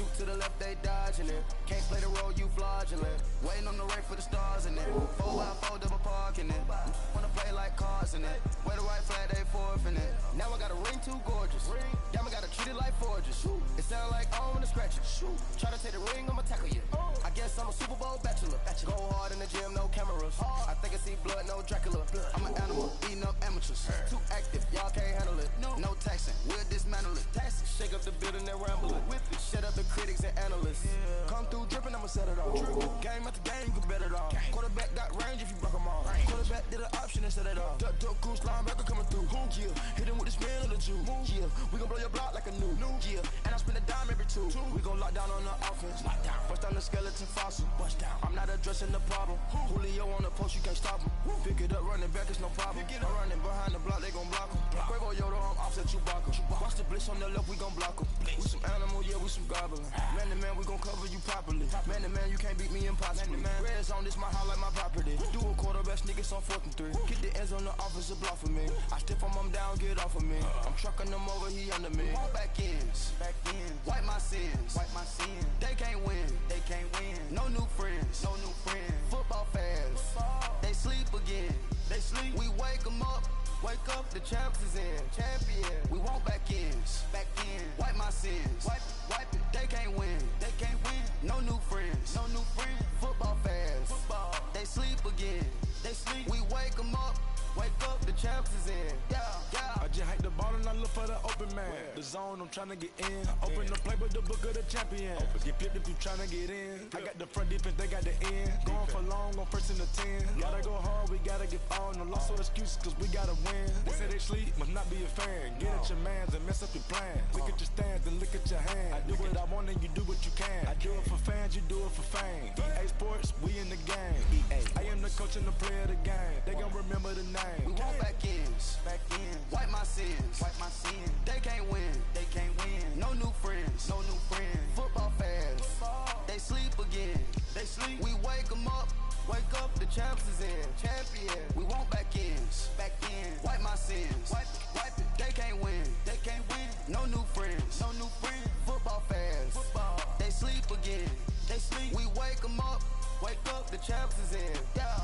Juke to the left, they dodging it. Can't play the role, you fraudulent. Waiting on the rain for the stars in it. 4x4 double parking it. Wanna play like cars in it. Wear the white flag, they forfeit it. Now I got a ring too gorgeous. Damn, I gotta treat it like forges. It sound like I'm in the scratches. Try to take the ring, I'ma tackle you. I guess I'm a Super Bowl bachelor. Go hard in the gym, no cameras. I think I see blood, no Dracula. I'm an animal, eating up amateurs. Too active, y'all can't handle it. No taxing, we'll dismantle it. Shake up the building and ramble it. Shut up the critics and analysts. Come through dripping, I'ma set it off. Game after game, you can bet it off. Quarterback got range if you broke them off. Quarterback did an option and set it off. Duck goose linebacker coming through. Yeah, hit him with the spin of the Jew. Yeah, we gon' blow your block like a new. Yeah, and I spend a dime every two. We gon' lock down on the offense. Bust down the skeleton fossil. I'm not addressing the problem. Julio on the post, you can't stop him. Pick it up, running back, it's no problem. I'm running behind the block, they gon' block him. Quavo Yoda, I'm offset Chewbacca. Watch the blitz on the left, we gon' block him. We some animal, yeah, we some goblin. Man to man, we gon' cover you properly. Man to man, you can't beat me impossibly. Red zone, this my house like my property. Do a quarterback sneakers on 4th and 3. Get the ends on the offensive block for me. I stiff him, I'm down, get off of me. I'm trucking them over, he under me. Back ends, wipe my sins, They can't win, No new friends, Football fans, they sleep again. We wake them up. Wake up, the champs is in. Champion. We want back ends. Wipe my sins. Wipe it. They can't win. No new friends. Football fans. They sleep again. We wake them up. Wake up, the champs is in. Yeah. I just hike the ball and I look for the open man. The zone, I'm tryna get in. Open the play with the book of the champion. Get flipped if you tryna get in. I got the front defense, they got the end. Going for long on 1st and the 10. Gotta go hard, we gotta get all. No loss or excuses, cause we gotta win. They say they sleep, must not be a fan. Get at your mans and mess up your plans. Look at your stands and look at your hands. I do what I want and you do what you can. I do it for fans, you do it for fame. EA Sports, we in the game. I am the coach and the player of the game. They gon' remember the name. We want back ends. Wipe my sins. They can't win. No new friends. Football fans. They sleep again. We wake them up. Wake up, the champs is in. Champion. We want back ends. Wipe my sins. Wipe it. They can't win. No new friends. Football fans. They sleep again. We wake them up. Wake up, the champs is in. Yeah.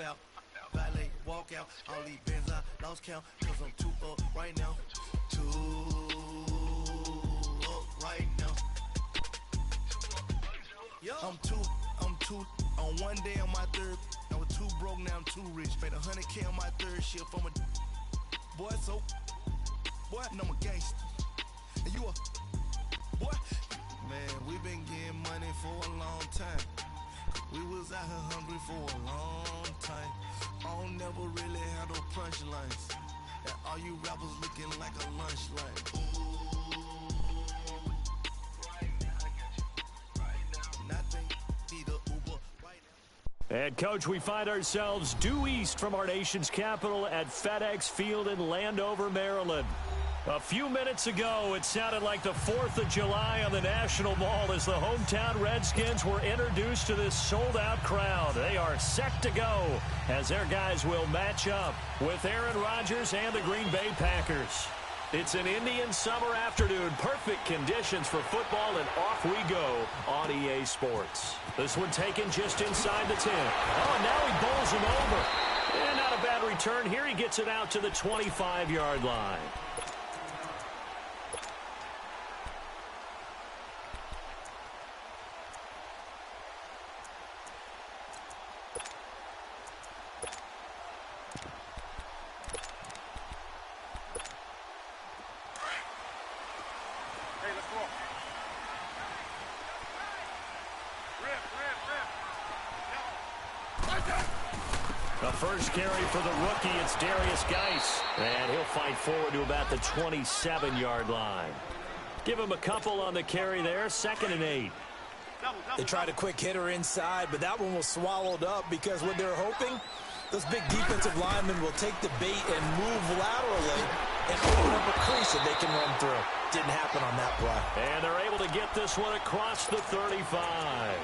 Out, valet, walk out, all these bins I lost count, cause I'm too up right now, I'm two, on one day on my third, I was too broke, now I'm too rich, made 100K on my third shift from a boy, and I'm a gangster, and you a boy, man, we been getting money for a long time. We was out here hungry for a long time. I don't never really have no punchlines. And all you rappers looking like a lunch line. Nothing, need a Uber right now. And, Coach, we find ourselves due east from our nation's capital at FedEx Field in Landover, Maryland. A few minutes ago, it sounded like the 4th of July on the National Mall as the hometown Redskins were introduced to this sold-out crowd. They are set to go as their guys will match up with Aaron Rodgers and the Green Bay Packers. It's an Indian summer afternoon. Perfect conditions for football, and off we go on EA Sports. This one taken just inside the 10. Oh, now he bowls him over. And not a bad return. Here he gets it out to the 25-yard line. The first carry for the rookie, it's Darius Geis. And he'll fight forward to about the 27-yard line. Give him a couple on the carry there, 2nd and 8. They tried a quick hitter inside, but that one was swallowed up because what they're hoping, those big defensive linemen will take the bait and move laterally and open up a crease that they can run through. Didn't happen on that play. And they're able to get this one across the 35.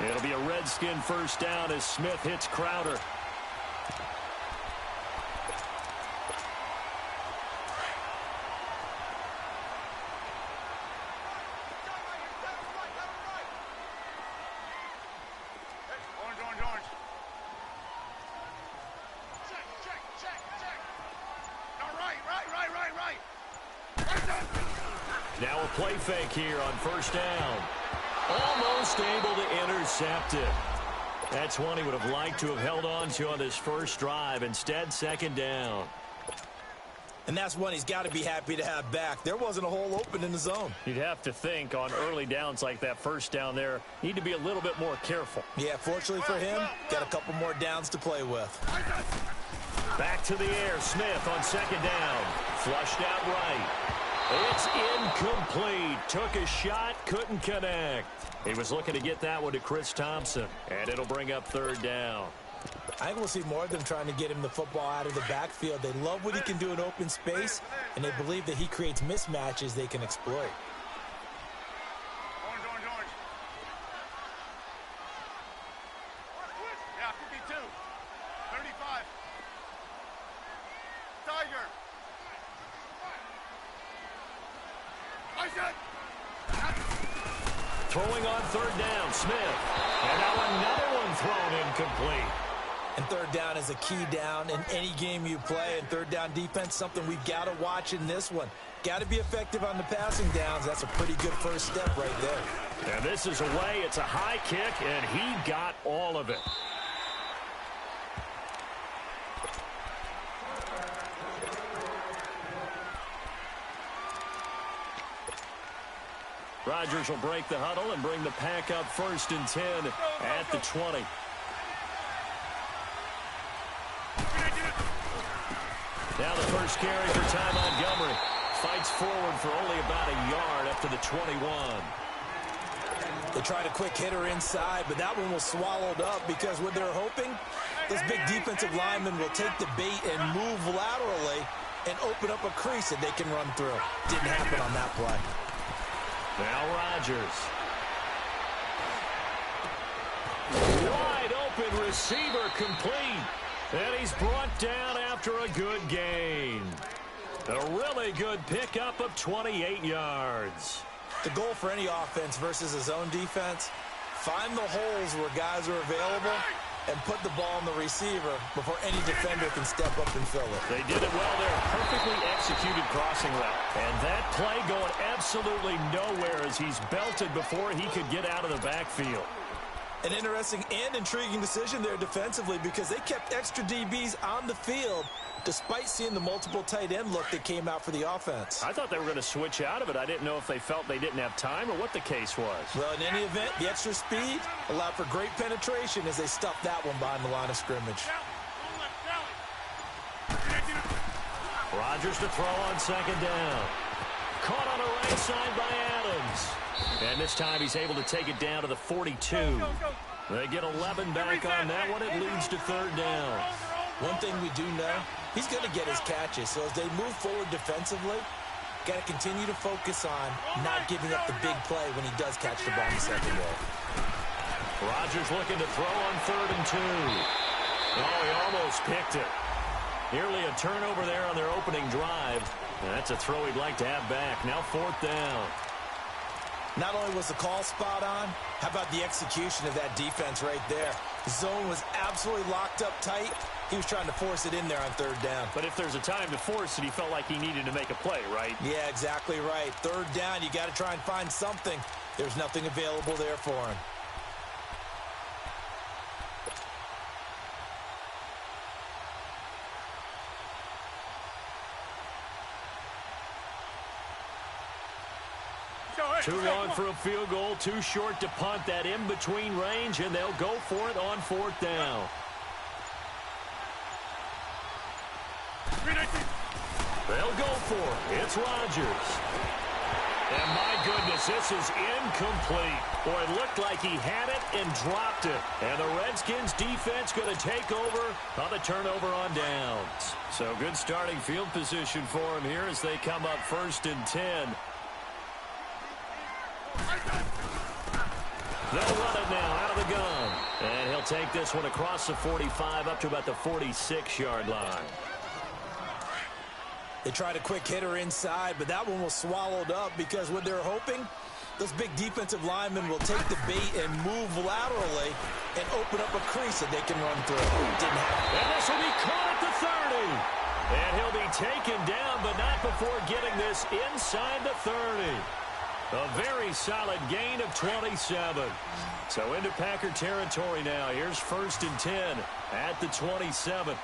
It'll be a Redskin first down as Smith hits Crowder. Now a play fake here on first down. Almost able to intercept it. That's one he would have liked to have held on to on this first drive. Instead, 2nd down. And that's one he's got to be happy to have back. There wasn't a hole open in the zone. You'd have to think on early downs like that first down there, need to be a little bit more careful. Yeah, fortunately for him, got a couple more downs to play with. Back to the air. Smith on 2nd down. Flushed out right. It's incomplete. Took a shot, couldn't connect. He was looking to get that one to Chris Thompson, and it'll bring up 3rd down. I think we'll see more of them trying to get him the football out of the backfield. They love what he can do in open space, and they believe that he creates mismatches they can exploit. Orange. Yeah, 52. 35. Tiger. Throwing on 3rd down, Smith. And now another one thrown incomplete. And 3rd down is a key down in any game you play. And 3rd down defense, something we've got to watch in this one. Got to be effective on the passing downs. That's a pretty good first step right there. And this is away. It's a high kick, and he got all of it. Rodgers will break the huddle and bring the pack up 1st and 10 at the 20. Now the first carry for Ty Montgomery. Fights forward for only about a yard up to the 21. They tried a quick hitter inside, but that one was swallowed up because what they're hoping, those big defensive linemen will take the bait and move laterally and open up a crease that they can run through. Didn't happen on that play. Now Rodgers. Wide open receiver complete. And he's brought down after a good gain. A really good pickup of 28 yards. The goal for any offense versus a zone defense, find the holes where guys are available and put the ball on the receiver before any defender can step up and fill it. They did it well there. Perfectly executed crossing route. And that play going absolutely nowhere as he's belted before he could get out of the backfield. An interesting and intriguing decision there defensively because they kept extra DBs on the field despite seeing the multiple tight end look that came out for the offense. I thought they were going to switch out of it. I didn't know if they felt they didn't have time or what the case was. Well, in any event, the extra speed allowed for great penetration as they stuffed that one behind the line of scrimmage. Rodgers to throw on 2nd down. Caught on the right side by Adams. And this time he's able to take it down to the 42. They get 11 back on that one. It leads to 3rd down. One thing we do know, he's going to get his catches. So as they move forward defensively, got to continue to focus on not giving up the big play when he does catch the ball in the secondary. Rodgers looking to throw on 3rd and 2. Oh, he almost picked it. Nearly a turnover there on their opening drive. And that's a throw he'd like to have back. Now 4th down. Not only was the call spot on, how about the execution of that defense right there? The zone was absolutely locked up tight. He was trying to force it in there on 3rd down. But if there's a time to force it, he felt like he needed to make a play, right? Yeah, exactly right. 3rd down, you got to try and find something. There's nothing available there for him. Too long for a field goal, too short to punt. That in-between range, and they'll go for it on 4th down. They'll go for it. It's Rodgers. And my goodness, this is incomplete. Boy, it looked like he had it and dropped it. And the Redskins defense going to take over on the turnover on downs. So good starting field position for him here as they come up 1st and 10. They'll run it now out of the gun. And he'll take this one across the 45 up to about the 46-yard line. They tried a quick hitter inside, but that one was swallowed up because what they're hoping, those big defensive linemen will take the bait and move laterally and open up a crease that they can run through. Didn't happen. And this will be caught at the 30. And he'll be taken down, but not before getting this inside the 30. A very solid gain of 27. So into Packer territory now. Here's 1st and 10 at the 27.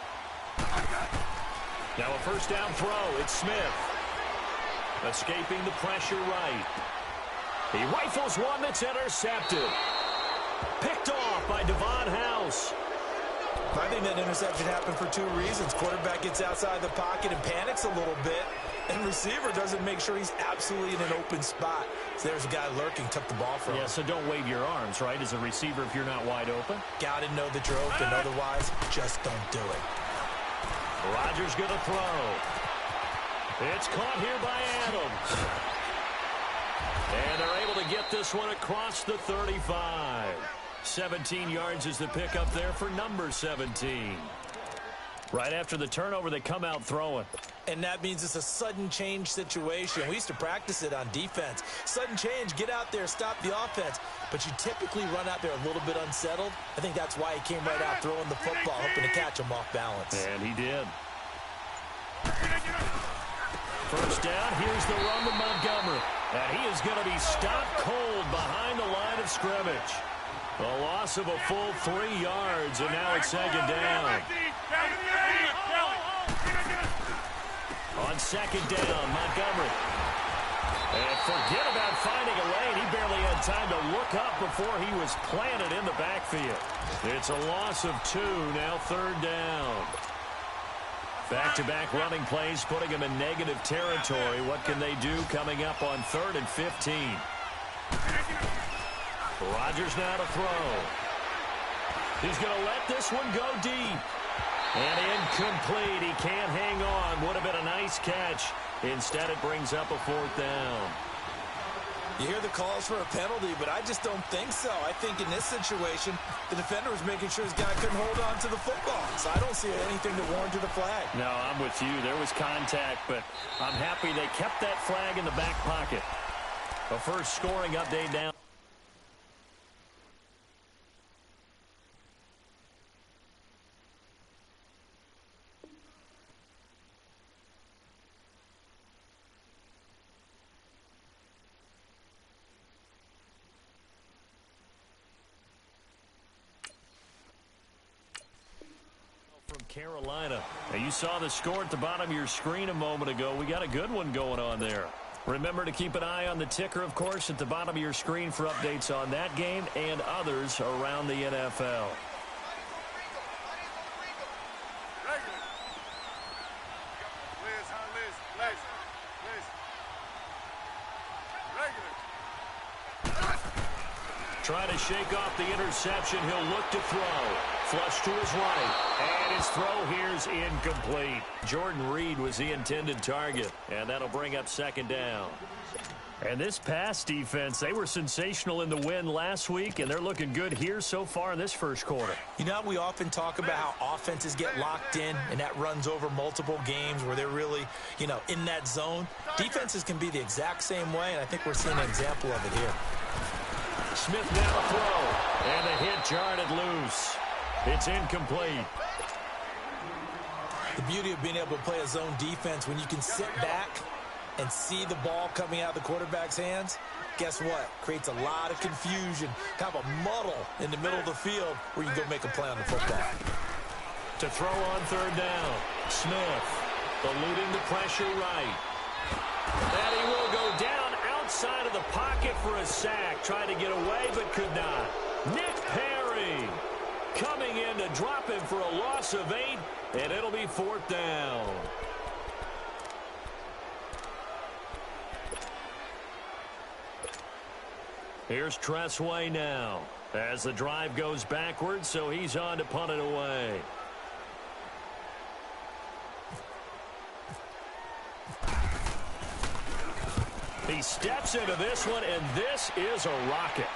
Now a first down throw. It's Smith. Escaping the pressure right. He rifles one that's intercepted. Picked off by Devon House. I think that interception happened for 2 reasons. Quarterback gets outside the pocket and panics a little bit. And receiver doesn't make sure he's absolutely in an open spot. So there's a guy lurking, took the ball from him. Yeah, so don't wave your arms, right, as a receiver if you're not wide open. Got to know that you're open. Otherwise, just don't do it. Rodgers going to throw. It's caught here by Adams. And they're able to get this one across the 35. 17 yards is the pickup there for number 17. Right after the turnover, they come out throwing. And that means it's a sudden change situation. We used to practice it on defense. Sudden change, get out there, stop the offense. But you typically run out there a little bit unsettled. I think that's why he came right out throwing the football, hoping to catch him off balance. And he did. First down, here's the run to Montgomery. And he is going to be stopped cold behind the line of scrimmage. A loss of a full 3 yards, and now it's 2nd down. On 2nd down, Montgomery. And forget about finding a lane. He barely had time to look up before he was planted in the backfield. It's a loss of 2, now 3rd down. Back-to-back running plays, putting him in negative territory. What can they do coming up on 3rd and 15? Rodgers now to throw. He's going to let this one go deep. And incomplete. He can't hang on. Would have been a nice catch. Instead, it brings up a 4th down. You hear the calls for a penalty, but I just don't think so. I think in this situation, the defender was making sure his guy couldn't hold on to the football. So I don't see anything that warranted a flag. No, I'm with you. There was contact, but I'm happy they kept that flag in the back pocket. A first scoring update down. Carolina. Now you saw the score at the bottom of your screen a moment ago. We got a good one going on there. Remember to keep an eye on the ticker, of course, at the bottom of your screen for updates on that game and others around the NFL. Trying to shake off the interception. He'll look to throw. Flush to his right. And his throw here's incomplete. Jordan Reed was the intended target. And that'll bring up 2nd down. And this pass defense, they were sensational in the win last week, and they're looking good here so far in this first quarter. You know, we often talk about how offenses get locked in, and that runs over multiple games where they're really, in that zone. Defenses can be the exact same way, and I think we're seeing an example of it here. Smith now throw, and the hit jarred it loose. It's incomplete. The beauty of being able to play a zone defense, when you can sit back and see the ball coming out of the quarterback's hands, guess what? Creates a lot of confusion, kind of a muddle in the middle of the field where you can go make a play on the football. To throw on 3rd down, Smith eluding the pressure right. And he will go down outside of the pocket for a sack. Tried to get away but could not. Nick Perry coming in to drop him for a loss of 8, and it'll be 4th down. Here's Tressway now as the drive goes backwards, so he's on to punt it away. He steps into this one, and this is a rocket.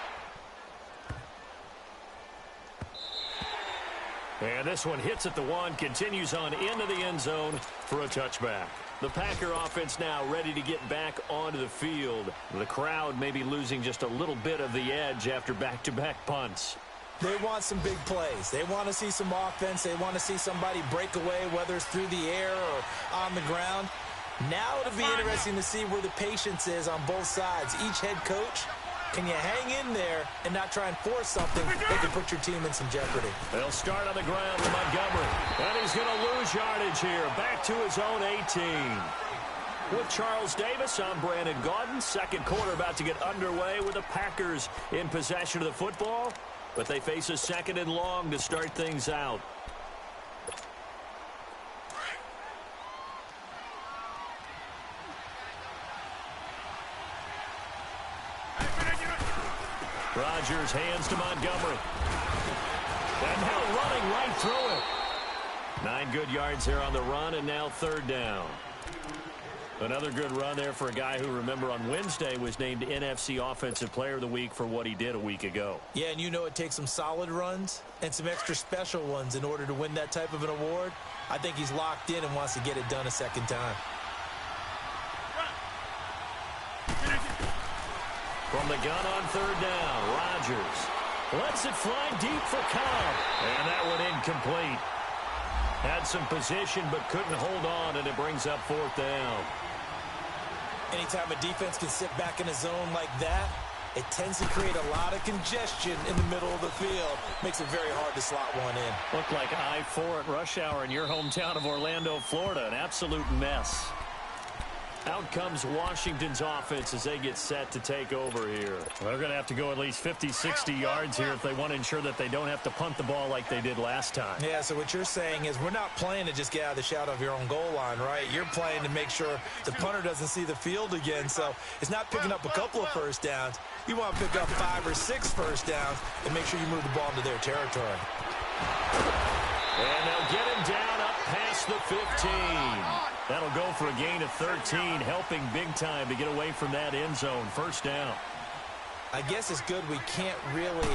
And this one hits at the one, continues on into the end zone for a touchback. The Packer offense now ready to get back onto the field. The crowd may be losing just a little bit of the edge after back-to-back punts. They want some big plays. They want to see some offense. They want to see somebody break away, whether it's through the air or on the ground. Now it'll be interesting to see where the patience is on both sides. Each head coach, can you hang in there and not try and force something that can put your team in some jeopardy? They'll start on the ground with Montgomery. And he's going to lose yardage here. Back to his own 18. With Charles Davis, I'm Brandon Gaudin. Second quarter about to get underway with the Packers in possession of the football. But they face a second and long to start things out. Rodgers hands to Montgomery. And now running right through it. 9 good yards there on the run, and now third down. Another good run there for a guy who, remember, on Wednesday was named NFC Offensive Player of the Week for what he did a week ago. Yeah, and you know it takes some solid runs and some extra special ones in order to win that type of an award. I think he's locked in and wants to get it done a second time. From the gun on third down, Rodgers lets it fly deep for Cobb. And that one incomplete. Had some position but couldn't hold on, and it brings up fourth down. Anytime a defense can sit back in a zone like that, it tends to create a lot of congestion in the middle of the field. Makes it very hard to slot one in. Looked like I-4 at rush hour in your hometown of Orlando, Florida. An absolute mess. Out comes Washington's offense as they get set to take over here. They're going to have to go at least 50, 60 yards here if they want to ensure that they don't have to punt the ball like they did last time. Yeah, so what you're saying is we're not playing to just get out of the shadow of your own goal line, right? You're playing to make sure the punter doesn't see the field again. So it's not picking up a couple of first downs. You want to pick up 5 or 6 first downs and make sure you move the ball into their territory. And they'll get him down up past the 15. That'll go for a gain of 13, helping big time to get away from that end zone. First down. I guess it's good we can't really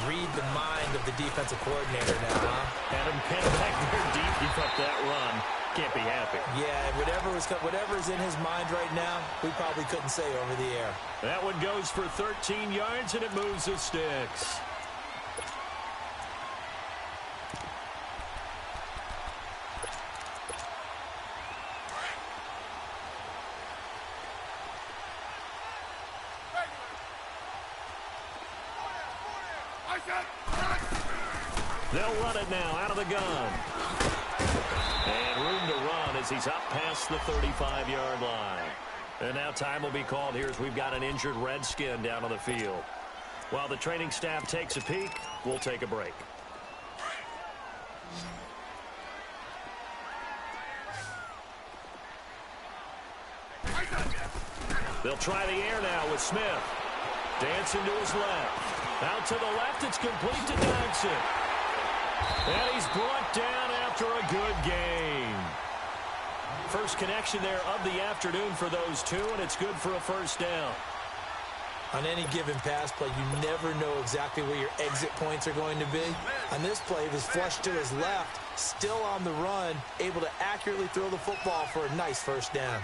read the mind of the defensive coordinator now, huh? Had him pinned back there deep. He felt that run. Can't be happy. Yeah, whatever is in his mind right now, we probably couldn't say over the air. That one goes for 13 yards, and it moves the sticks. They'll run it now out of the gun. And room to run as he's up past the 35-yard line. And now time will be called here as we've got an injured Redskin down on the field. While the training staff takes a peek, we'll take a break. They'll try the air now with Smith. Dancing to his left. Out to the left, it's complete to Dodson. And he's brought down after a good game. First connection there of the afternoon for those two, and it's good for a first down. On any given pass play, you never know exactly where your exit points are going to be. On this play, he was flushed to his left, still on the run, able to accurately throw the football for a nice first down.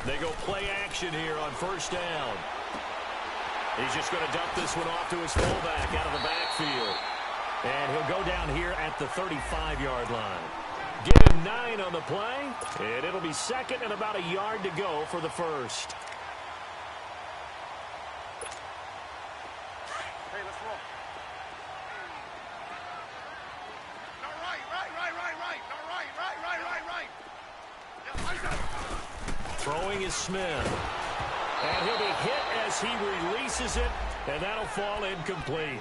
They go play action here on first down. He's just going to dump this one off to his fullback out of the backfield. And he'll go down here at the 35-yard line. Give him 9 on the play, and it'll be second and about a yard to go for the first. Hey, let's roll. No, right. No, right. Throwing is Smith. And he'll be hit as he releases it, and that'll fall incomplete.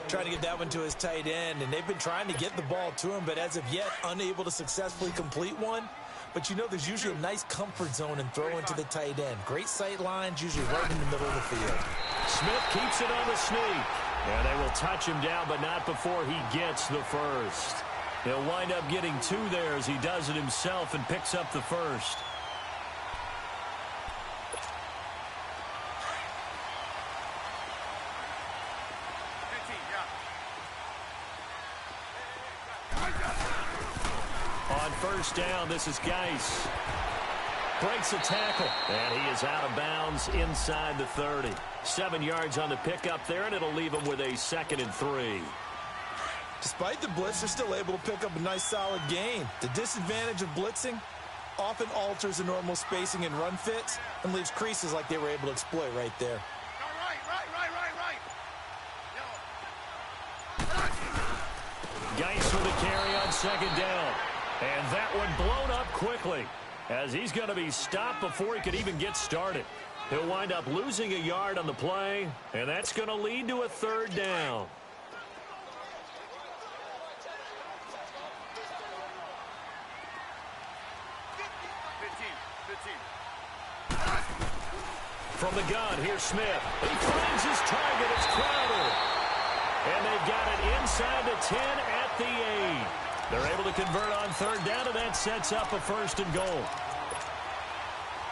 Trying to get that one to his tight end, and they've been trying to get the ball to him, but as of yet, unable to successfully complete one. but you know there's usually a nice comfort zone in throwing to the tight end. Great sight lines, usually right in the middle of the field. Smith keeps it on the sneak. And they will touch him down, but not before he gets the first. He'll wind up getting 2 there as he does it himself and picks up the first. On first down, this is Geis. Breaks a tackle, and he is out of bounds inside the 30. 7 yards on the pickup there, and it'll leave him with a 2nd and 3. Despite the blitz, they're still able to pick up a nice solid gain. The disadvantage of blitzing often alters the normal spacing and run fits and leaves creases like they were able to exploit right there. Geis with a carry on 2nd down. And that one blown up quickly, as he's going to be stopped before he could even get started. He'll wind up losing a yard on the play, and that's going to lead to a 3rd down. From the gun, here's Smith. He finds his target. It's Crowder. And they've got it inside the 10 at the 8. They're able to convert on 3rd down, and that sets up a 1st and goal.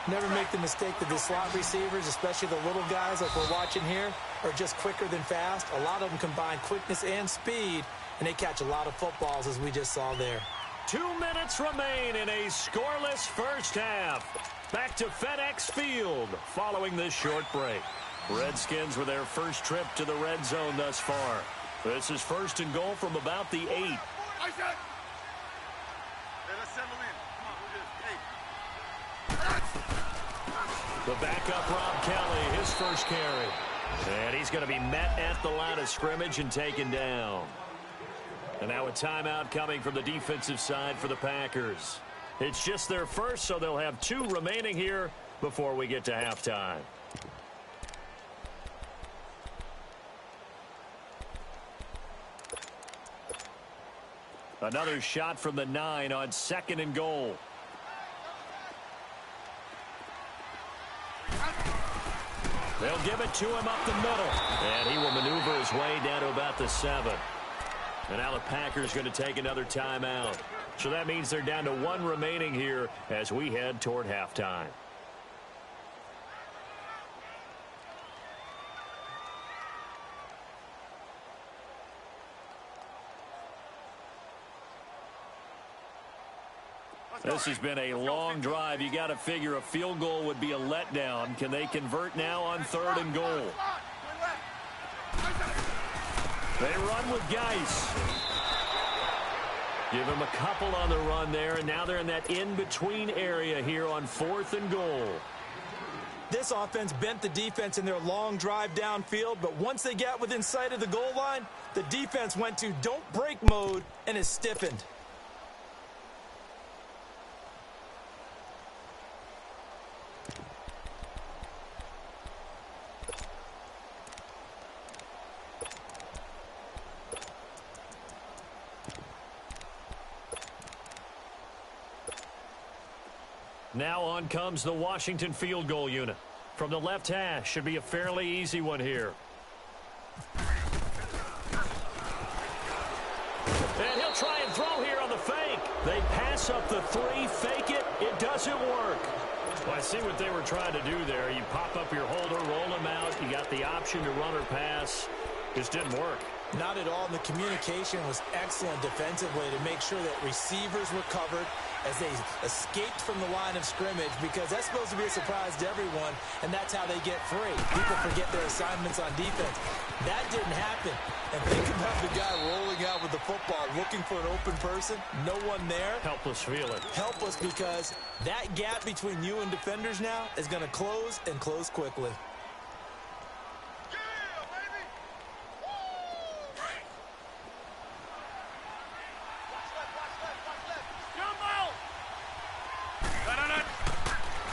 Never make the mistake that the slot receivers, especially the little guys like we're watching here, are just quicker than fast. A lot of them combine quickness and speed, and they catch a lot of footballs, as we just saw there. 2 minutes remain in a scoreless first half. Back to FedEx Field following this short break. Redskins with their first trip to the red zone thus far. This is 1st and goal from about the 8. The backup Rob Kelly, his first carry. And he's going to be met at the line of scrimmage and taken down. And now a timeout coming from the defensive side for the Packers. It's just their first, so they'll have 2 remaining here before we get to halftime. Another shot from the 9 on 2nd and goal. They'll give it to him up the middle. And he will maneuver his way down to about the 7. And now the Packers going to take another timeout. So that means they're down to 1 remaining here as we head toward halftime. This has been a long drive. You got to figure a field goal would be a letdown. Can they convert now on 3rd and goal? They run with Geis. Give him a couple on the run there, and now they're in that in-between area here on 4th and goal. This offense bent the defense in their long drive downfield, but once they got within sight of the goal line, the defense went to don't break mode and is stiffened. Now on comes the Washington field goal unit. From the left hash, should be a fairly easy one here. And he'll try and throw here on the fake. They pass up the 3, fake it. It doesn't work. Well, I see what they were trying to do there. You pop up your holder, roll him out. You got the option to run or pass. Just didn't work. Not at all. And the communication was excellent defensively to make sure that receivers were covered as they escaped from the line of scrimmage, because that's supposed to be a surprise to everyone, and that's how they get free. People forget their assignments on defense. That didn't happen. And think about the guy rolling out with the football, looking for an open person, no one there. Helpless feeling. Helpless, because that gap between you and defenders now is going to close, and close quickly.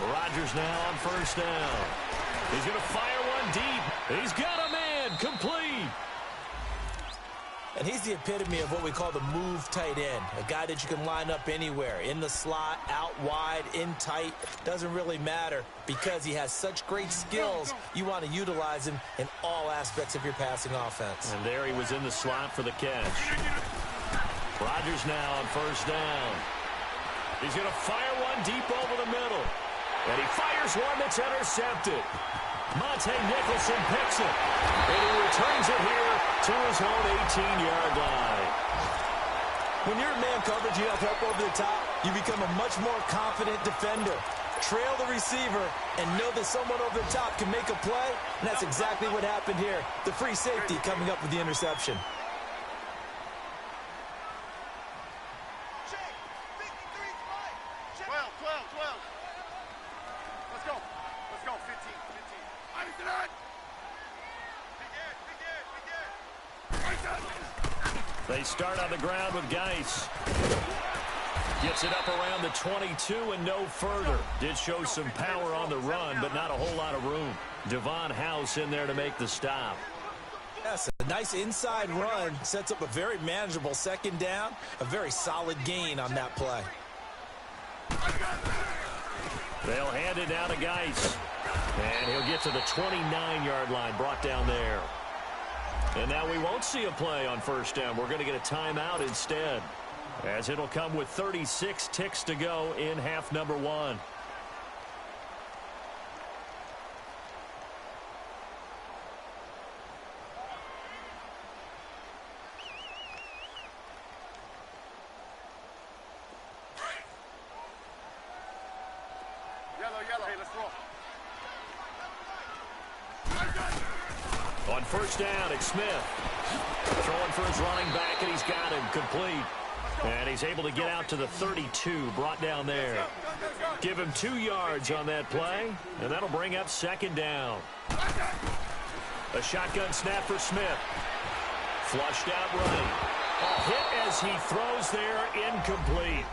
Rodgers now on first down. He's going to fire one deep. He's got a man complete. And he's the epitome of what we call the move tight end, a guy that you can line up anywhere, in the slot, out wide, in tight, doesn't really matter because he has such great skills. You want to utilize him in all aspects of your passing offense. And there he was in the slot for the catch. Rodgers now on first down. He's going to fire one deep over the middle. And he fires one that's intercepted. Monte Nicholson picks it. And he returns it here to his own 18-yard line. When you're in man coverage, you have help over the top, you become a much more confident defender. Trail the receiver and know that someone over the top can make a play, and that's exactly what happened here. The free safety coming up with the interception. They start on the ground with Geis. Gets it up around the 22 and no further. Did show some power on the run, but not a whole lot of room. Devon House in there to make the stop. Yes, a nice inside run sets up a very manageable second down. A very solid gain on that play. They'll hand it down to Geis. And he'll get to the 29-yard line, brought down there. And now we won't see a play on first down. We're going to get a timeout instead, as it'll come with 36 ticks to go in half number one. Yellow. Hey, let's roll. On first down, it's Smith. Throwing for his running back, and he's got him complete. And he's able to get out to the 32, brought down there. Give him 2 yards on that play, and that'll bring up second down. A shotgun snap for Smith. Flushed out right. A hit as he throws there, incomplete.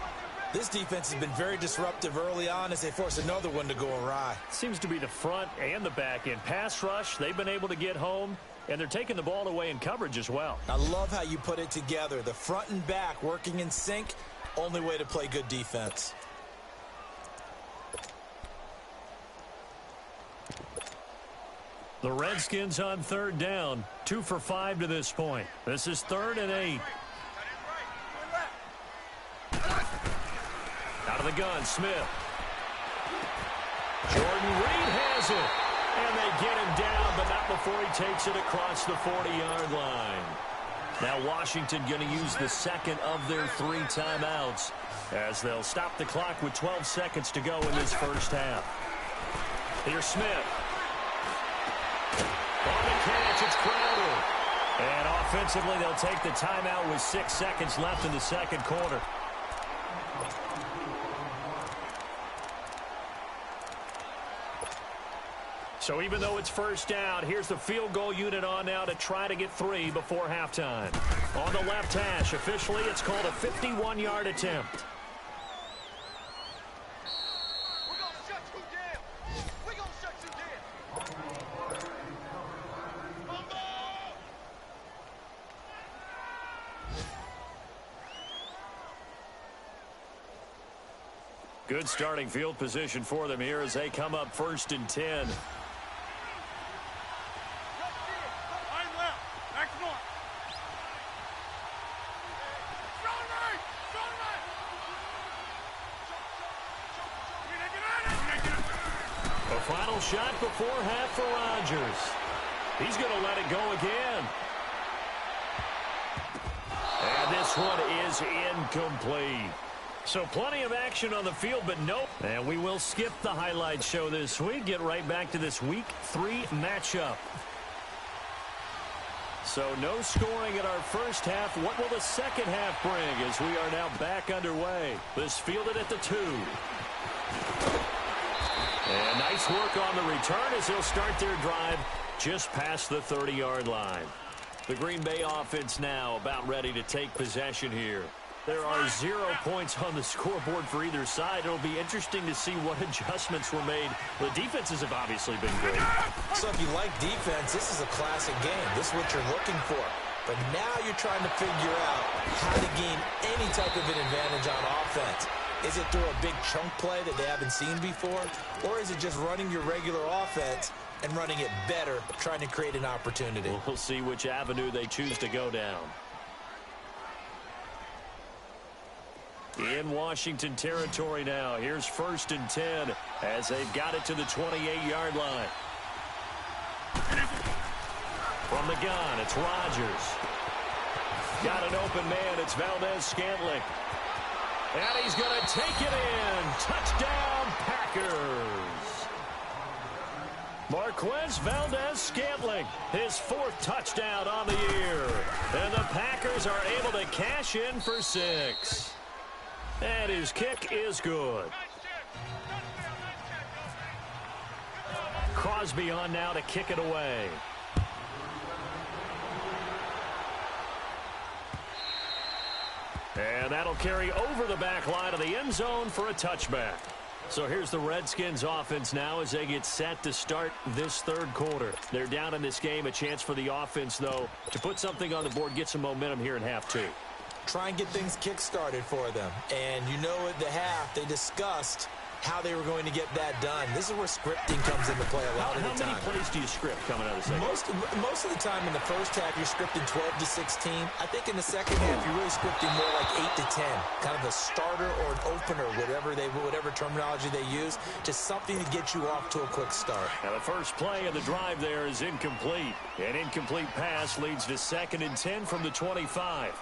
This defense has been very disruptive early on as they force another one to go awry. Seems to be the front and the back end. Pass rush, they've been able to get home, and they're taking the ball away in coverage as well. I love how you put it together. The front and back working in sync, only way to play good defense. The Redskins on third down, 2 for 5 to this point. This is 3rd and 8. Out of the gun, Smith. Jordan Reed has it. And they get him down, but not before he takes it across the 40-yard line. Now Washington going to use the second of their 3 timeouts, as they'll stop the clock with 12 seconds to go in this first half. Here's Smith. On the catch, it's Crowder. And offensively, they'll take the timeout with 6 seconds left in the second quarter. So even though it's first down, here's the field goal unit on now to try to get 3 before halftime. On the left hash, officially it's called a 51-yard attempt. We're going to shut you down. We're going to shut you down. Good starting field position for them here as they come up 1st and 10. Final shot before half for Rodgers. He's going to let it go again. And this one is incomplete. So plenty of action on the field, but nope. And we will skip the highlight show this week. Get right back to this Week 3 matchup. So no scoring in our first half. What will the second half bring as we are now back underway? This fielded at the 2. And nice work on the return as they'll start their drive just past the 30-yard line. The Green Bay offense now about ready to take possession here. There are 0 points on the scoreboard for either side. It'll be interesting to see what adjustments were made. The defenses have obviously been great. So if you like defense, this is a classic game. This is what you're looking for. But now you're trying to figure out how to gain any type of an advantage on offense. Is it through a big chunk play that they haven't seen before? Or is it just running your regular offense and running it better, trying to create an opportunity? We'll see which avenue they choose to go down. In Washington territory now. Here's 1st and 10 as they've got it to the 28-yard line. From the gun, it's Rodgers. Got an open man. It's Valdez-Scantling. And he's going to take it in. Touchdown, Packers. Marquez Valdez-Scantling, his 4th touchdown on the year. And the Packers are able to cash in for 6. And his kick is good. Crosby on now to kick it away. And that'll carry over the back line of the end zone for a touchback. So here's the Redskins offense now as they get set to start this 3rd quarter. They're down in this game. A chance for the offense, though, to put something on the board, get some momentum here in half 2. Try and get things kick-started for them. And you know at the half, they discussed how they were going to get that done. This is where scripting comes into play a lot of the time. How many plays do you script coming out of the second? Most of the time in the first half, you're scripting 12 to 16. I think in the second half, you're really scripting more like 8 to 10. Kind of a starter or an opener, whatever terminology they use, just something to get you off to a quick start. Now the first play of the drive there is incomplete. An incomplete pass leads to 2nd and 10 from the 25.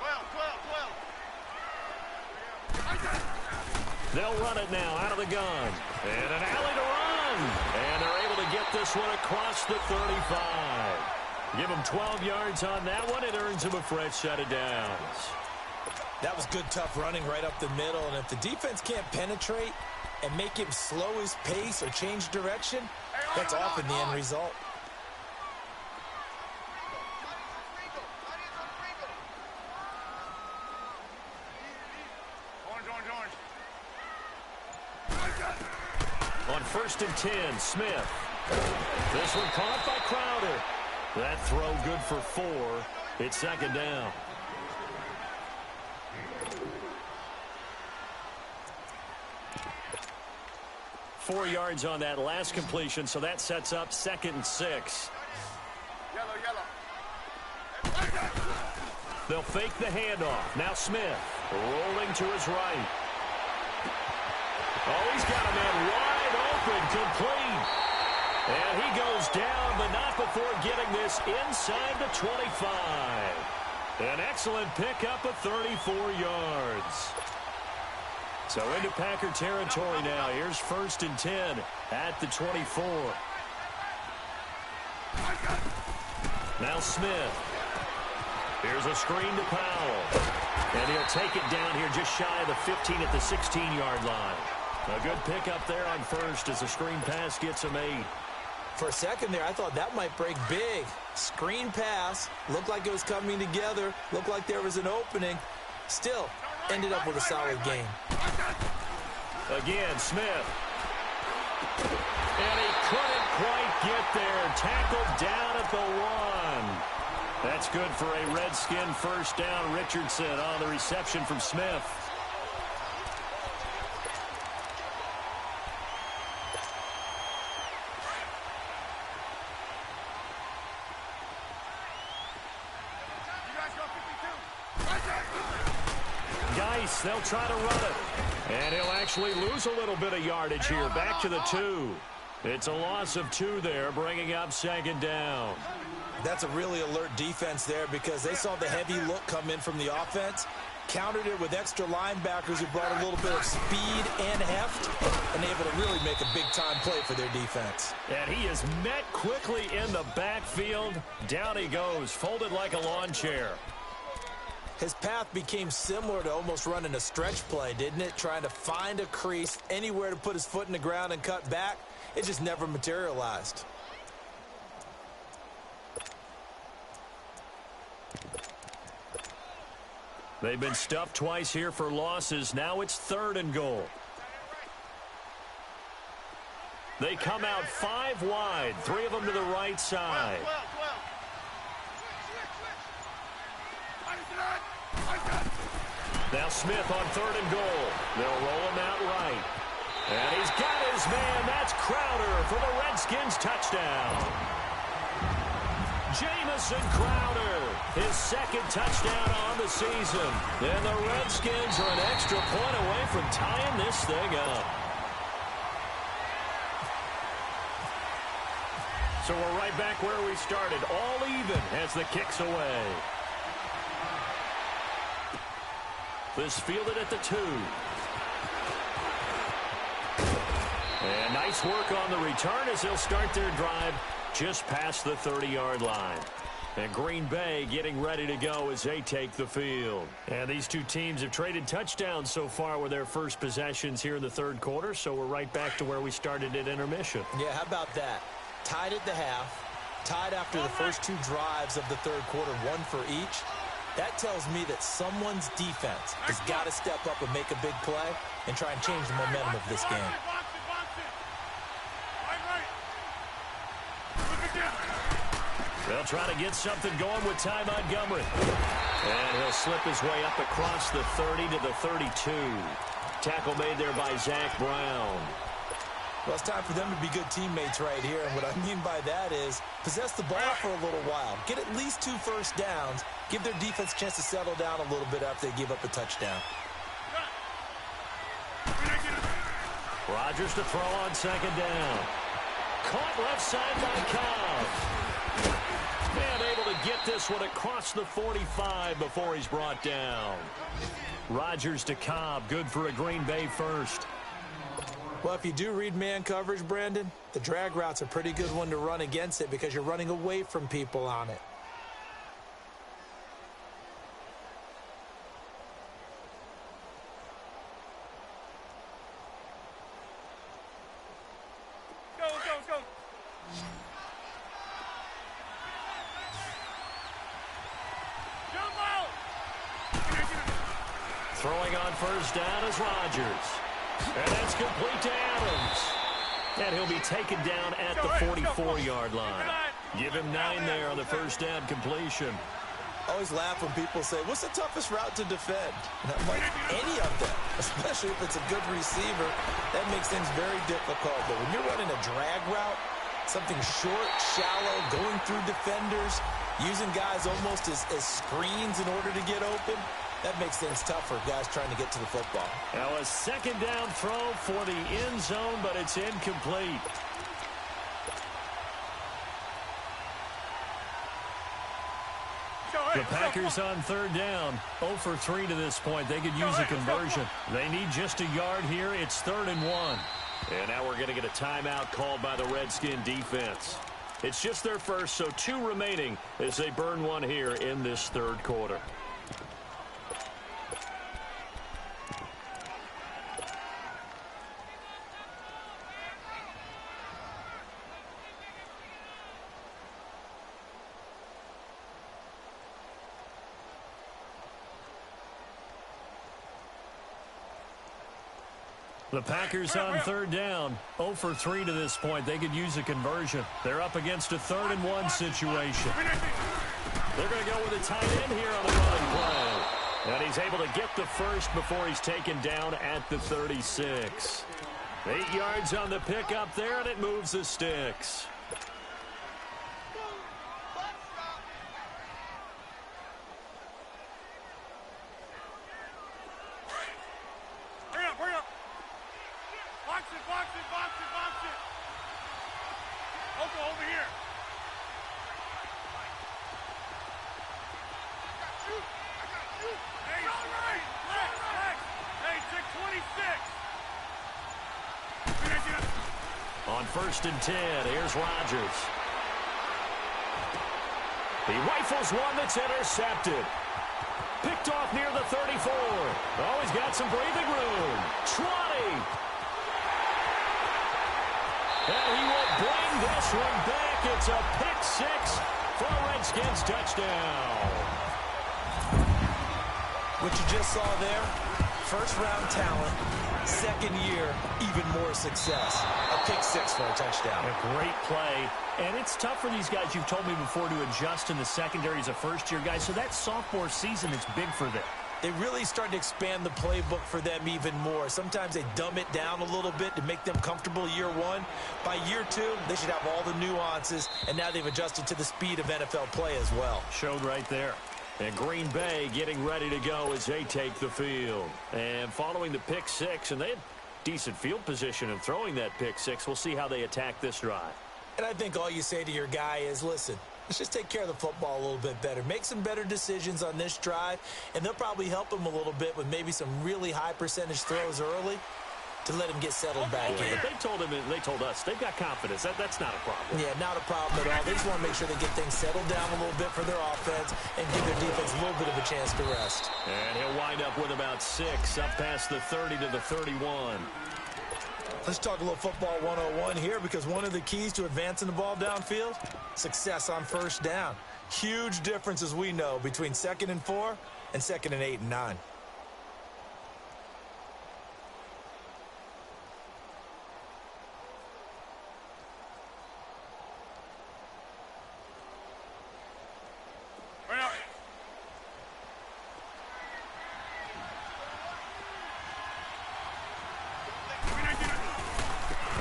They'll run it now out of the gun. And an alley to run. And they're able to get this one across the 35. Give them 12 yards on that one. It earns them a fresh set of downs. That was good, tough running right up the middle. And if the defense can't penetrate and make him slow his pace or change direction, that's often the end result. On 1st and 10, Smith. This one caught by Crowder. That throw good for 4. It's 2nd down. Four yards on that last completion, so that sets up 2nd and 6. They'll fake the handoff. Now Smith rolling to his right. Oh, he's got a man wide open, complete. And he goes down, but not before getting this inside the 25. An excellent pickup of 34 yards. So into Packer territory now. Here's 1st and 10 at the 24. Now Smith. Here's a screen to Powell. And he'll take it down here just shy of the 15 at the 16-yard line. A good pickup there on 1st as the screen pass gets him 8. For a second there, I thought that might break big. Screen pass. Looked like it was coming together. Looked like there was an opening. Still, ended up with a solid game. Again, Smith. And he couldn't quite get there. Tackled down at the 1. That's good for a Redskin 1st down. Richardson on the reception from Smith. Geis, they'll try to run it. And he'll actually lose a little bit of yardage here. Back to the 2. It's a loss of 2 there, bringing up 2nd down. That's a really alert defense there because they saw the heavy look come in from the offense, countered it with extra linebackers who brought a little bit of speed and heft, and able to really make a big-time play for their defense. And he is met quickly in the backfield. Down he goes, folded like a lawn chair. His path became similar to almost running a stretch play, didn't it? Trying to find a crease, anywhere to put his foot in the ground and cut back. It just never materialized. They've been stuffed twice here for losses. Now it's 3rd and goal. They come out 5 wide, 3 of them to the right side. Now Smith on 3rd and goal. They'll roll him out right. And he's got his man. That's Crowder for the Redskins touchdown. Jamison Crowder, his 2nd touchdown on the season. And the Redskins are an extra point away from tying this thing up. So we're right back where we started, all even as the kick's away. This fielded at the 2. And nice work on the return as they'll start their drive just past the 30-yard line. And Green Bay getting ready to go as they take the field. And these two teams have traded touchdowns so far with their first possessions here in the 3rd quarter, so we're right back to where we started at intermission. Yeah, how about that? Tied at the half, tied after the first 2 drives of the 3rd quarter, 1 for each. That tells me that someone's defense has got to step up and make a big play and try and change the momentum of this game. They'll try to get something going with Ty Montgomery. And he'll slip his way up across the 30 to the 32. Tackle made there by Zach Brown. Well, it's time for them to be good teammates right here. And what I mean by that is possess the ball for a little while. Get at least 2 first downs. Give their defense a chance to settle down a little bit after they give up a touchdown. Rodgers to throw on 2nd down. Caught left side by Cobb. And able to get this one across the 45 before he's brought down. Rodgers to Cobb. Good for a Green Bay first. Well, if you do read man coverage, Brandon, the drag route's a pretty good one to run against it because you're running away from people on it. Throwing on 1st down is Rodgers. And that's complete to Adams. And he'll be taken down at the 44-yard line. Give him 9 there on the 1st down completion. I always laugh when people say, what's the toughest route to defend? And I'm like, any of them, especially if it's a good receiver. That makes things very difficult. But when you're running a drag route, something short, shallow, going through defenders, using guys almost as screens in order to get open, that makes things tough for guys trying to get to the football. Now a 2nd down throw for the end zone, but it's incomplete. The Packers on 3rd down. 0 for 3 to this point. They could use a conversion. They need just a yard here. It's 3rd and 1. And now we're going to get a timeout called by the Redskin defense. It's just their first, so 2 remaining as they burn one here in this 3rd quarter. The Packers on 3rd down. 0 for 3 to this point. They could use a conversion. They're up against a 3rd and 1 situation. They're going to go with a tight end here on the running play. And he's able to get the first before he's taken down at the 36. 8 yards on the pickup there, and it moves the sticks. Over here. Hey, all right. Hey, 626. On 1st and 10, here's Rodgers. He rifles one that's intercepted. Picked off near the 34. Oh, he's got some breathing room. 20. And he will bring this one back. It's a pick-6 for a Redskins touchdown. What you just saw there, first-round talent, 2nd year, even more success. A pick-6 for a touchdown. A great play. And it's tough for these guys, you've told me before, to adjust in the secondary as a first-year guy. So that sophomore season is big for them. they really start to expand the playbook for them even more. Sometimes they dumb it down a little bit to make them comfortable year one. By year two, they should have all the nuances, and now they've adjusted to the speed of NFL play as well. Showed right there. And Green Bay getting ready to go as they take the field. And following the pick six, and they had decent field position in throwing that pick six. We'll see how they attack this drive. And I think all you say to your guy is, listen, let's just take care of the football a little bit better. Make some better decisions on this drive, and they'll probably help him a little bit with maybe some really high percentage throws early to let him get settled back in. They told us they've got confidence. That's not a problem. Yeah, not a problem at all. They just want to make sure they get things settled down a little bit for their offense and give their defense a little bit of a chance to rest. And he'll wind up with about 6 up past the 30 to the 31. Let's talk a little football 101 here, because one of the keys to advancing the ball downfield, success on first down. Huge difference, as we know, between 2nd and 4 and 2nd and 8 and 9.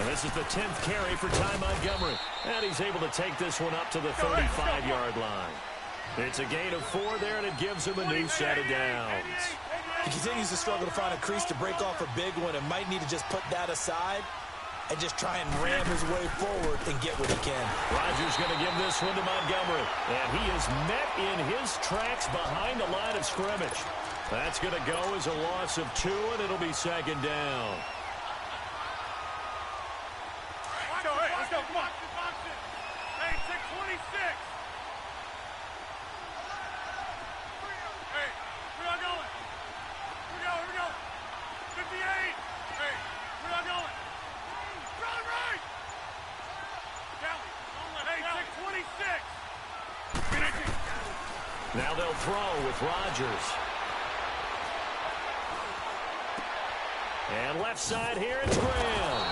This is the 10th carry for Ty Montgomery. And he's able to take this one up to the 35-yard line. It's a gain of 4 there, and it gives him a new set of downs. He continues to struggle to find a crease to break off a big one, and might need to just put that aside and just try and ram his way forward and get what he can. Rodgers going to give this one to Montgomery. And he is met in his tracks behind the line of scrimmage. That's going to go as a loss of 2, and it'll be 2nd down. Let's go, come on. Hey, 626. Hey, where y'all going? Here we go. 58. Hey, where y'all going? Right. Hey, 626. Now they'll throw with Rodgers. And left side here, it's Graham.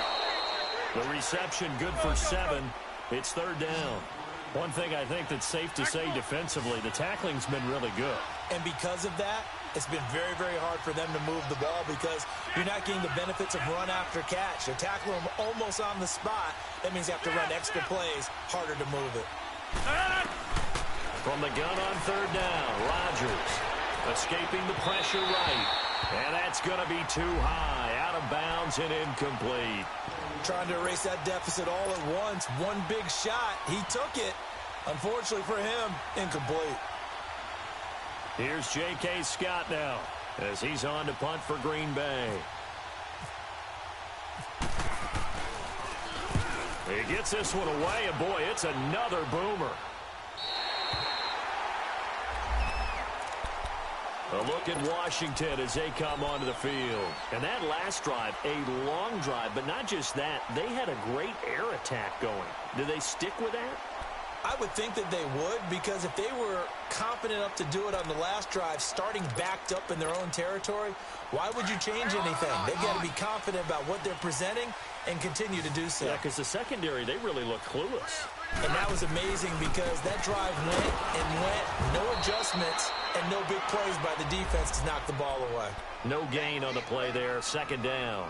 The reception good for 7. It's 3rd down. One thing I think that's safe to say defensively, the tackling's been really good. And because of that, it's been very, very hard for them to move the ball, because you're not getting the benefits of run after catch. They're tackling them almost on the spot. That means you have to run extra plays, harder to move it. From the gun on 3rd down, Rodgers escaping the pressure right. And that's going to be too high, out of bounds and incomplete. Trying to erase that deficit all at once. One big shot. He took it. Unfortunately for him, incomplete. Here's J.K. Scott now as he's on to punt for Green Bay. He gets this one away, and boy, it's another boomer. A look at Washington as they come onto the field. And that last drive, a long drive, but not just that. They had a great air attack going. Do they stick with that? I would think that they would, because if they were confident enough to do it on the last drive, starting backed up in their own territory, why would you change anything? They've got to be confident about what they're presenting and continue to do so. Yeah, because the secondary, they really look clueless. And that was amazing, because that drive went and went, no adjustments, and no big plays by the defense to knock the ball away. No gain on the play there, 2nd down.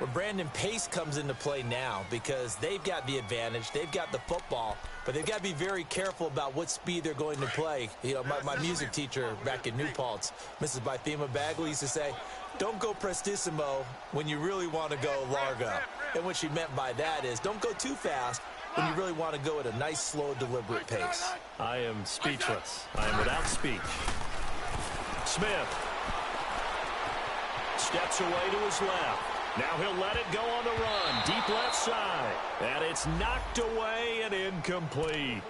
Well, Brandon, pace comes into play now, because they've got the advantage. They've got the football, but they've got to be very careful about what speed they're going to play. You know, my music teacher back in New Paltz, Mrs. Bythema Bagley, used to say, don't go prestissimo when you really want to go largo. And what she meant by that is, don't go too fast when you really want to go at a nice, slow, deliberate pace. I am speechless. I am without speech. Smith steps away to his left. Now he'll let it go on the run. Deep left side. And it's knocked away and incomplete.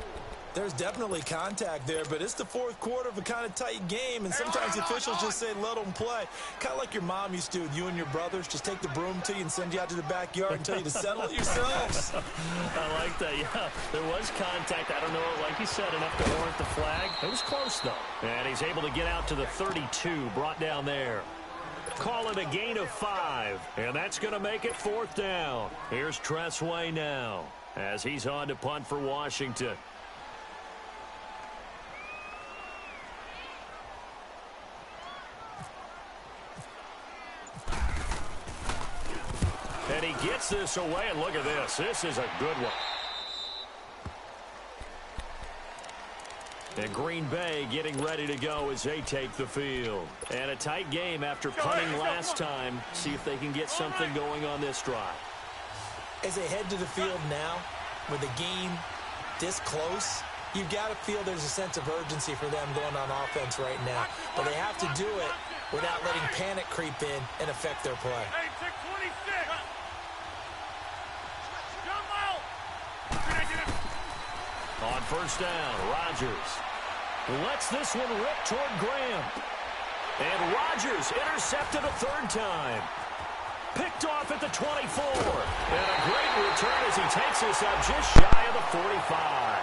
There's definitely contact there, but it's the 4th quarter of a kind of tight game, and sometimes the officials just say let them play. Kind of like your mom used to with you and your brothers. Just take the broom to you and send you out to the backyard and tell you to settle it yourselves. I like that, yeah. There was contact. I don't know, like you said, enough to warrant the flag. It was close, though. And he's able to get out to the 32, brought down there. Call it a gain of 5, and that's going to make it 4th down. Here's Tressway now as he's on to punt for Washington. And he gets this away, and look at this. This is a good one. And Green Bay getting ready to go as they take the field. And a tight game after punting last time. See if they can get something going on this drive. As they head to the field now, with the game this close, you've got to feel there's a sense of urgency for them going on offense right now. But they have to do it without letting panic creep in and affect their play. Hey, check 26. Jump out. On first down, Rodgers lets this one rip toward Graham. And Rodgers intercepted a third time. Picked off at the 24. And a great return as he takes this up just shy of the 45.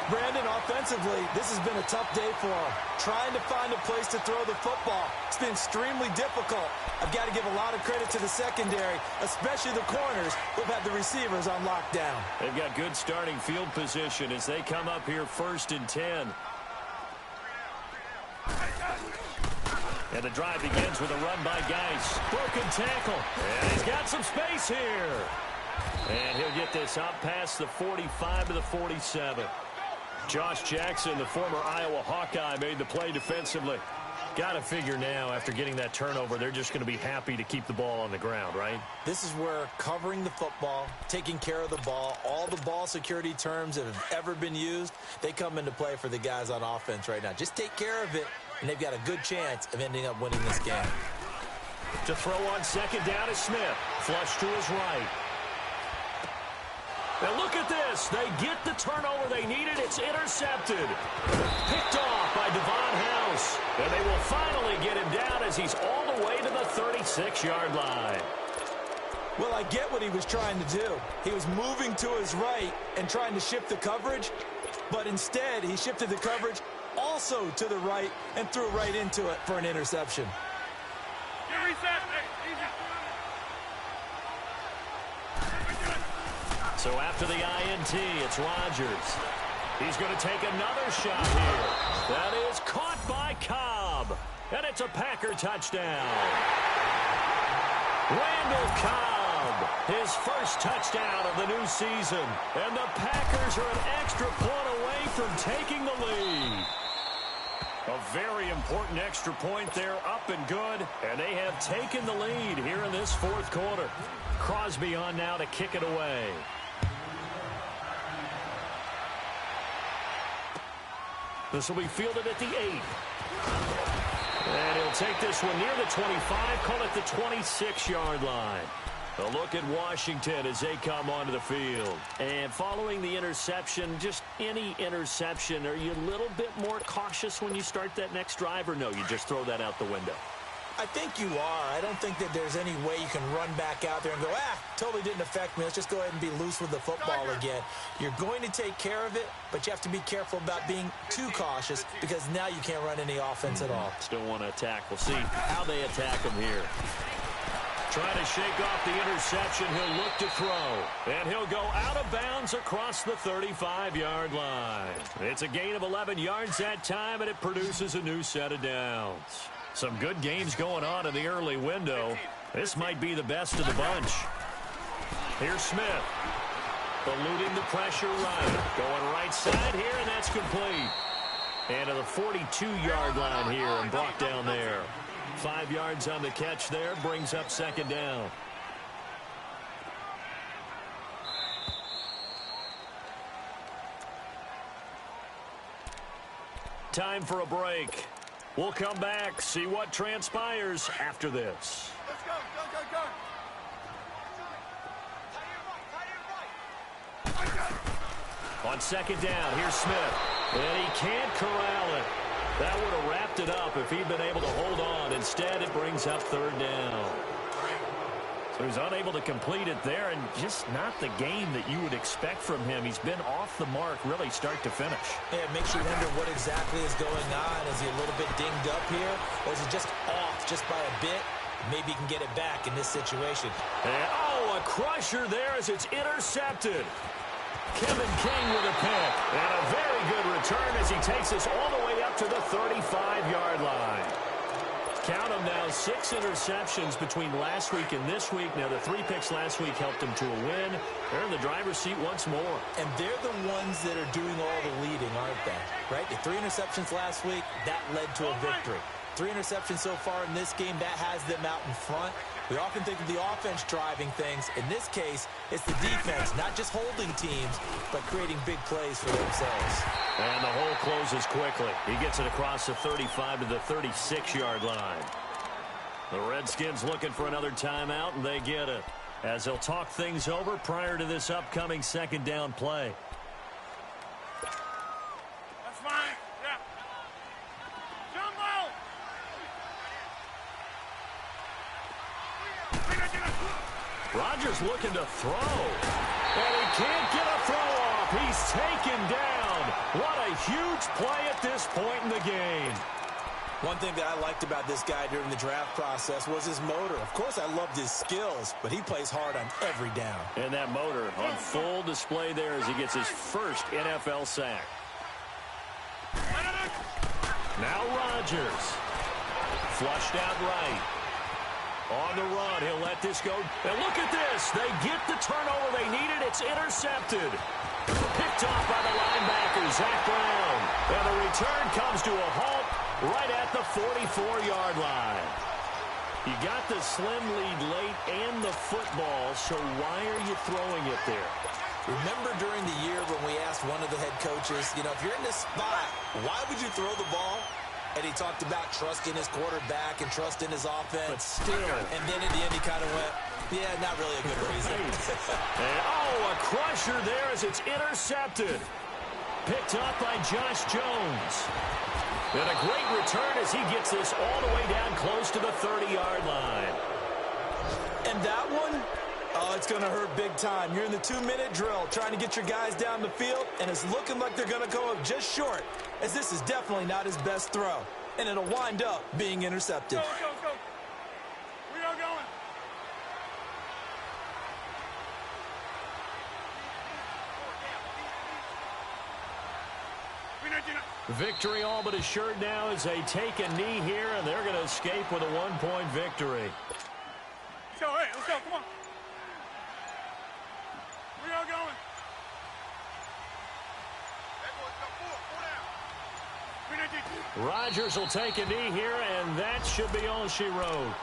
Brandon, offensively, this has been a tough day for him. Trying to find a place to throw the football. It's been extremely difficult. I've got to give a lot of credit to the secondary, especially the corners who've had the receivers on lockdown. They've got good starting field position as they come up here 1st and 10. And the drive begins with a run by Geis. Broken tackle. And he's got some space here. And he'll get this up past the 45 to the 47. Josh Jackson, the former Iowa Hawkeye, made the play defensively. Got to figure now, after getting that turnover, they're just going to be happy to keep the ball on the ground, right? This is where covering the football, taking care of the ball, all the ball security terms that have ever been used, they come into play for the guys on offense right now. Just take care of it, and they've got a good chance of ending up winning this game. To throw on second down is Smith. Flush to his right. And look at this. They get the turnover they needed. It's intercepted. Picked off by Devon House. And they will finally get him down as he's all the way to the 36-yard line. Well, I get what he was trying to do. He was moving to his right and trying to shift the coverage. But instead, he shifted the coverage also to the right and threw right into it for an interception. Get reset. Hey, easy. So after the INT, it's Rodgers. He's going to take another shot here. That is caught by Cobb. And it's a Packer touchdown. Randall Cobb, his first touchdown of the new season. And the Packers are an extra point away from taking the lead. A very important extra point there, up and good. And they have taken the lead here in this fourth quarter. Crosby on now to kick it away. This will be fielded at the 8. And he'll take this one near the 25, call it the 26-yard line. A look at Washington as they come onto the field. And following the interception, just any interception, are you a little bit more cautious when you start that next drive, or no, you just throw that out the window? I think you are. I don't think that there's any way you can run back out there and go, totally didn't affect me. Let's just go ahead and be loose with the football again. You're going to take care of it, but you have to be careful about being too cautious because now you can't run any offense at all. Still want to attack. We'll see how they attack him here. Trying to shake off the interception. He'll look to throw. And he'll go out of bounds across the 35-yard line. It's a gain of 11 yards that time, and it produces a new set of downs. Some good games going on in the early window. This might be the best of the bunch. Here's Smith. Eluding the pressure right. Going right side here, and that's complete. And to the 42-yard line here and brought down there. 5 yards on the catch there. Brings up second down. Time for a break. We'll come back, see what transpires after this. Let's go, go, go, go. On second down, here's Smith. And he can't corral it. That would have wrapped it up if he'd been able to hold on. Instead, it brings up third down. So he's unable to complete it there, and just not the game that you would expect from him. He's been off the mark, really, start to finish. Yeah, it makes you wonder what exactly is going on. Is he a little bit dinged up here, or is he just off just by a bit? Maybe he can get it back in this situation. And, a crusher there as it's intercepted. Kevin King with a pick. And a very good return as he takes us all the way up to the 35-yard line. Count them now, 6 interceptions between last week and this week. Now, the 3 picks last week helped them to a win. They're in the driver's seat once more. And they're the ones that are doing all the leading, aren't they? Right? The 3 interceptions last week, that led to a victory. 3 interceptions so far in this game, that has them out in front. We often think of the offense driving things. In this case, it's the defense, not just holding teams, but creating big plays for themselves. And the hole closes quickly. He gets it across the 35 to the 36-yard line. The Redskins looking for another timeout, and they get it, as they'll talk things over prior to this upcoming second down play. That's fine. Yeah. Jumbo! Rodgers looking to throw. And he can't get a throw off. He's taken down. What a huge play at this point in the game. One thing that I liked about this guy during the draft process was his motor. Of course, I loved his skills, but he plays hard on every down. And that motor on full display there as he gets his first NFL sack. Now Rodgers. Flushed out right. On the run, he'll let this go. And look at this. They get the turnover they needed. It's intercepted. Picked off by the linebacker, Zach Brown. And the return comes to a halt right at the 44-yard line. You got the slim lead late and the football, so why are you throwing it there? Remember during the year when we asked one of the head coaches, if you're in this spot, why would you throw the ball? And he talked about trusting his quarterback and trusting his offense. But still. And then in the end, he kind of went, yeah, not really a good reason. And, a crusher there as it's intercepted. Picked up by Josh Jones. And a great return as he gets this all the way down close to the 30-yard line. And that one, it's going to hurt big time. You're in the 2-minute drill trying to get your guys down the field, and it's looking like they're going to go up just short, as this is definitely not his best throw. And it'll wind up being intercepted. Go. We are going. Victory all but assured now as they take a knee here, and they're going to escape with a 1-point victory. Let's go, hey, let's go, come on. We are going. Rodgers will take a knee here, and that should be all she wrote.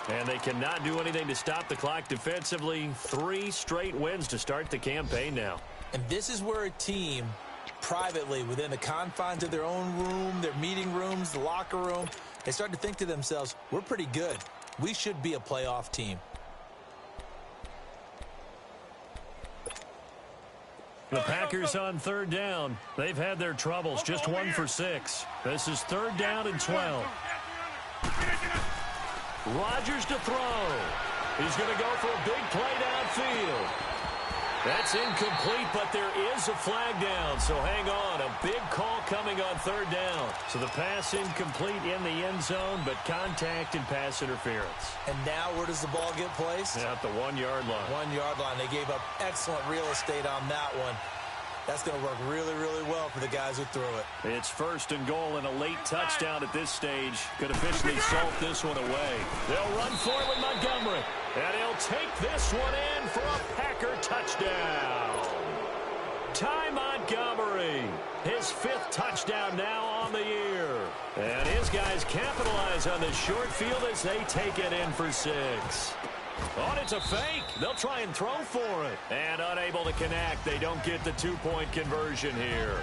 And they cannot do anything to stop the clock defensively. 3 straight wins to start the campaign now. And this is where a team, privately, within the confines of their own room, their meeting rooms, the locker room, they start to think to themselves, we're pretty good. We should be a playoff team. The Packers on 3rd down. They've had their troubles, just 1 for 6. This is 3rd down and 12. Rodgers to throw. He's going to go for a big play downfield. That's incomplete, but there is a flag down, so hang on. A big call coming on 3rd down. So the pass incomplete in the end zone, but contact and pass interference. And now where does the ball get placed? At the 1-yard line. 1-yard line. They gave up excellent real estate on that one. That's going to work really, really well for the guys who threw it. It's 1st and goal and a late touchdown at this stage. Could officially salt this one away. They'll run for it with Montgomery. And he'll take this one in for a Packer touchdown. Ty Montgomery, his 5th touchdown now on the year. And his guys capitalize on this short field as they take it in for 6. Oh, it's a fake. They'll try and throw for it. And unable to connect. They don't get the 2-point conversion here.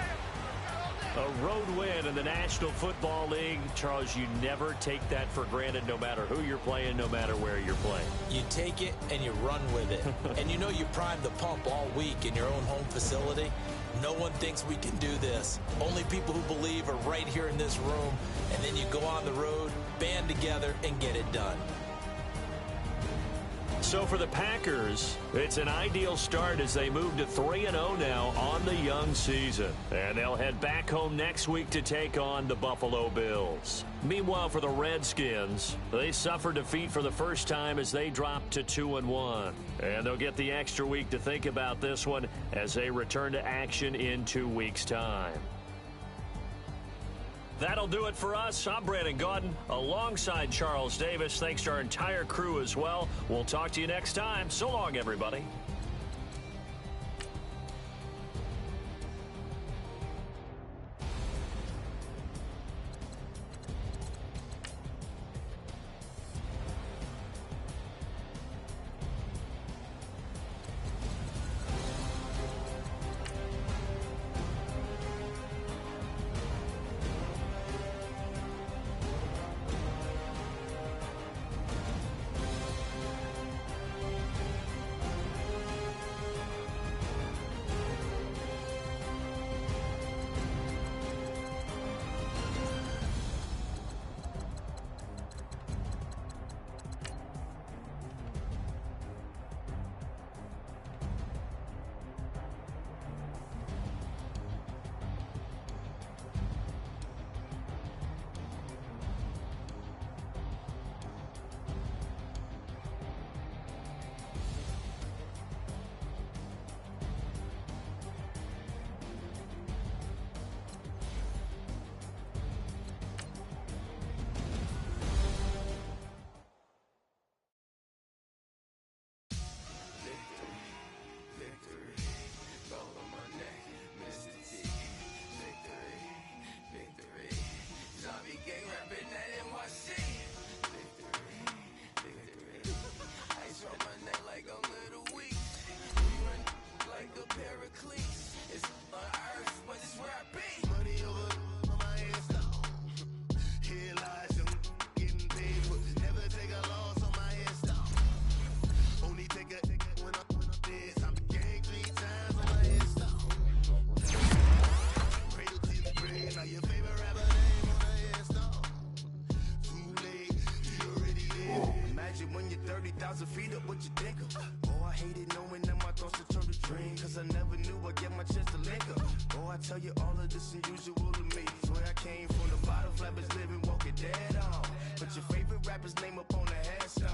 A road win in the National Football League. Charles, you never take that for granted no matter who you're playing, no matter where you're playing. You take it and you run with it. And you know you primed the pump all week in your own home facility. No one thinks we can do this. Only people who believe are right here in this room. And then you go on the road, band together, and get it done. So for the Packers, it's an ideal start as they move to 3-0 now on the young season. And they'll head back home next week to take on the Buffalo Bills. Meanwhile, for the Redskins, they suffered defeat for the first time as they dropped to 2-1. And they'll get the extra week to think about this one as they return to action in 2 weeks' time. That'll do it for us. I'm Brandon Gaudin alongside Charles Davis. Thanks to our entire crew as well. We'll talk to you next time. So long, everybody. When you're 30,000 feet up, what you think of? Oh, I hated knowing that my thoughts would turn to dream, cause I never knew I'd get my chance to link up. Oh, I tell you all of this unusual to me. Swear I came from the bottom, flappers living, walking dead on. Put your favorite rapper's name up on the headstone.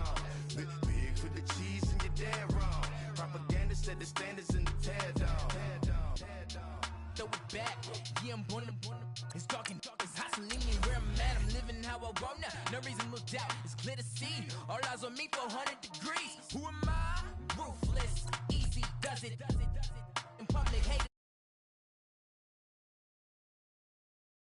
Big for the cheese and you're dead wrong. Propaganda set the standards in the tear down. Throw it back, yeah, I'm born to it's talking, it's hustling me where I'm at, I'm living how I want now, no reason to look out, it's clear to see, all eyes on me 400 degrees, who am I? Ruthless, easy, does it, in public, haters